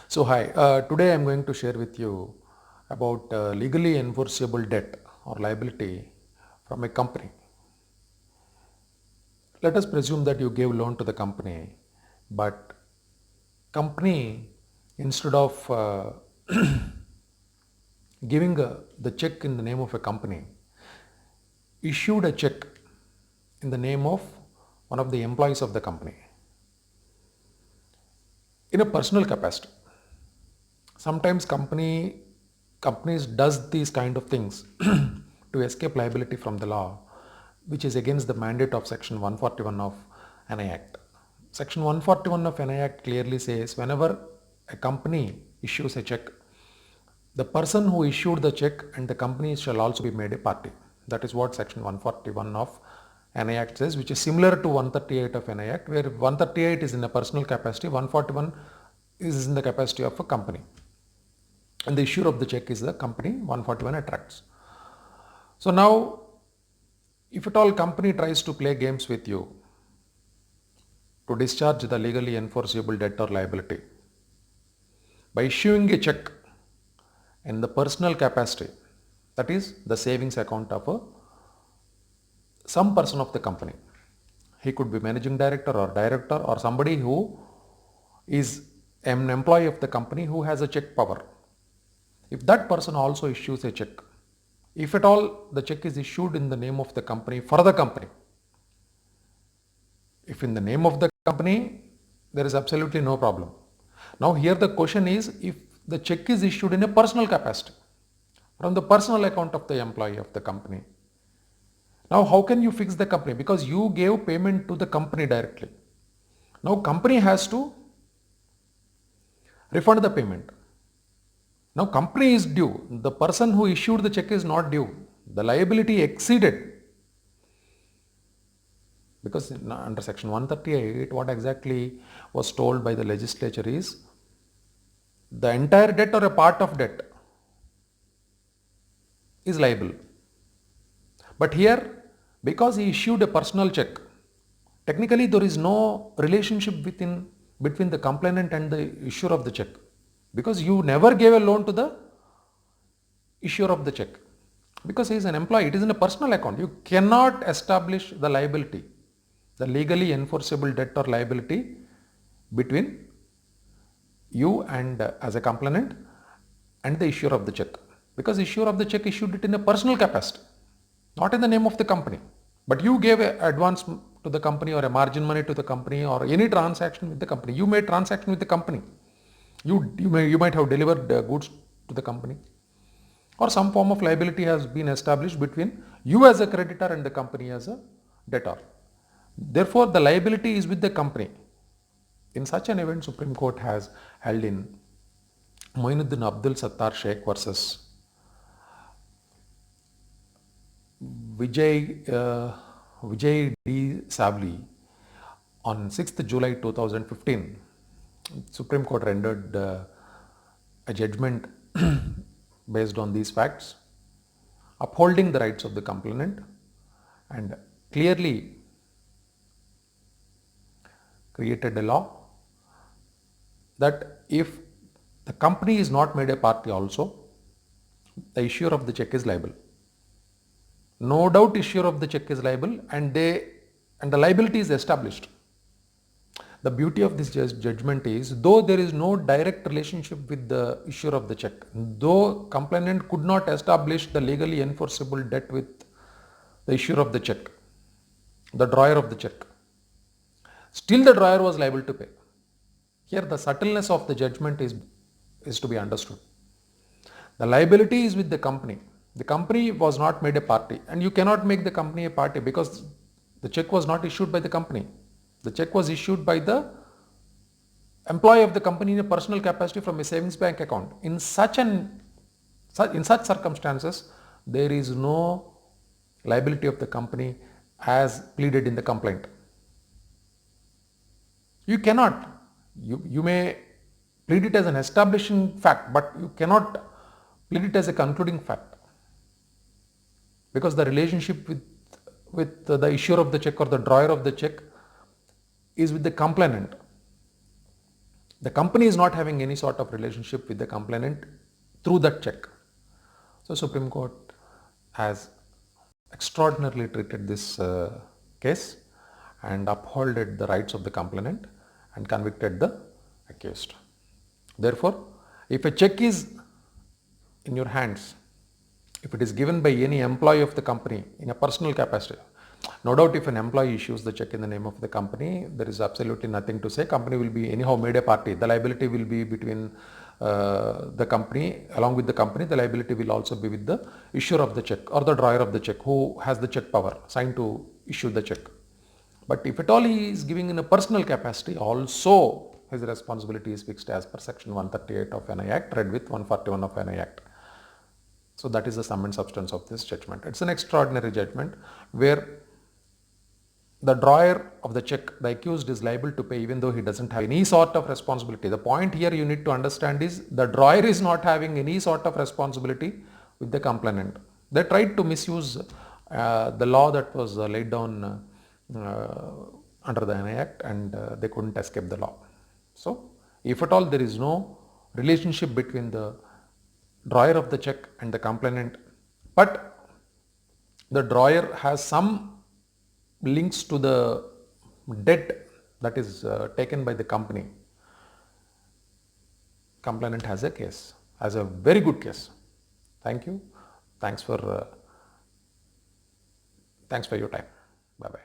So hi, today I'm going to share with you about legally enforceable debt or liability from a company. Let us presume that you gave loan to the company, but company instead of giving the check in the name of a company, issued a check in the name of one of the employees of the company in a personal capacity. Sometimes companies does these kind of things to escape liability from the law, which is against the mandate of section 141 of NI Act. Section 141 of NI Act clearly says whenever a company issues a check, the person who issued the check and the company shall also be made a party. That is what section 141 of NI Act says, which is similar to 138 of NI Act, where 138 is in a personal capacity, 141 is in the capacity of a company. And the issuer of the check is the company, 141 attracts. So now, if at all company tries to play games with you to discharge the legally enforceable debt or liability by issuing a check in the personal capacity, that is the savings account of some person of the company. He could be managing director or somebody who is an employee of the company who has a check power. If that person also issues a check, if at all the check is issued in the name of the company for the company, if in the name of the company, there is absolutely no problem. Now here the question is, if the check is issued in a personal capacity from the personal account of the employee of the company, now how can you fix the company? Because you gave payment to the company directly. Now company has to refund the payment. Now company is due. The person who issued the check is not due. The liability exceeded. Because under section 138, what exactly was told by the legislature is the entire debt or a part of debt is liable. But here, because he issued a personal check, technically there is no relationship between the complainant and the issuer of the check. Because you never gave a loan to the issuer of the check. Because he is an employee, it is in a personal account. You cannot establish the liability, the legally enforceable debt or liability between you and as a complainant and the issuer of the check, because issuer of the check issued it in a personal capacity, not in the name of the company. But you gave an advance to the company or a margin money to the company or any transaction with the company. You made transaction with the company. You might have delivered goods to the company, or some form of liability has been established between you as a creditor and the company as a debtor. Therefore, the liability is with the company. In such an event, Supreme Court has held in Moinuddin Abdul Sattar Sheikh versus Vijay, Vijay D. Savli on 6th July 2015. Supreme Court rendered a judgment based on these facts, upholding the rights of the complainant and clearly created a law that if the company is not made a party also, the issuer of the check is liable. No doubt issuer of the check is liable, and the liability is established. The beauty of this judgment is, though there is no direct relationship with the issuer of the check, though complainant could not establish the legally enforceable debt with the issuer of the check, the drawer of the check, still the drawer was liable to pay. Here the subtleness of the judgment is to be understood. The liability is with the company. The company was not made a party, and you cannot make the company a party because the check was not issued by the company. The check was issued by the employee of the company in a personal capacity from a savings bank account. In such circumstances, there is no liability of the company as pleaded in the complaint. You cannot. You may plead it as an establishing fact, but you cannot plead it as a concluding fact, because the relationship with the issuer of the check or the drawer of the check is with the complainant. The company is not having any sort of relationship with the complainant through that check. So Supreme Court has extraordinarily treated this case and upheld the rights of the complainant and convicted the accused. Therefore, if a check is in your hands, if it is given by any employee of the company in a personal capacity, no doubt if an employee issues the check in the name of the company, there is absolutely nothing to say. Company will be anyhow made a party. The liability will be between the company, along with the company, the liability will also be with the issuer of the check or the drawer of the check who has the check power signed to issue the check. But if at all he is giving in a personal capacity, also his responsibility is fixed as per section 138 of NI Act, read with 141 of NI Act. So that is the sum and substance of this judgment. It's an extraordinary judgment where the drawer of the check, the accused, is liable to pay even though he doesn't have any sort of responsibility. The point here you need to understand is the drawer is not having any sort of responsibility with the complainant. They tried to misuse the law that was laid down under the NI Act, and they couldn't escape the law. So if at all there is no relationship between the drawer of the check and the complainant, but the drawer has some links to the debt that is taken by the company, complainant has a case, has a very good case. Thank you. Thanks for your time. Bye bye.